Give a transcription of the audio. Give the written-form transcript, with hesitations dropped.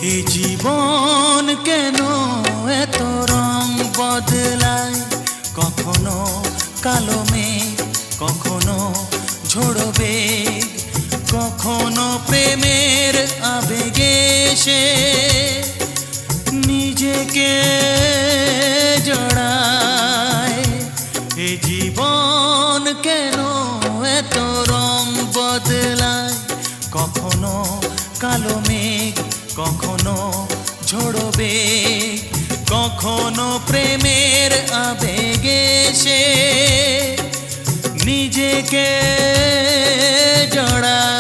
এ জীবন কেন এত রং বদলায়, কখনো কালো মেঘ, কখনো ঝোড়ো বেগ, কখনো প্রেমের আবেগে সে নিজেকে জড়ায়। এ জীবন কেন এত রং বদলায়, কখনো কালো মেঘ, কখনো ঝোড়ো বেগ, কখনো প্রেমের আবেগে সে নিজেকে জড়ায়।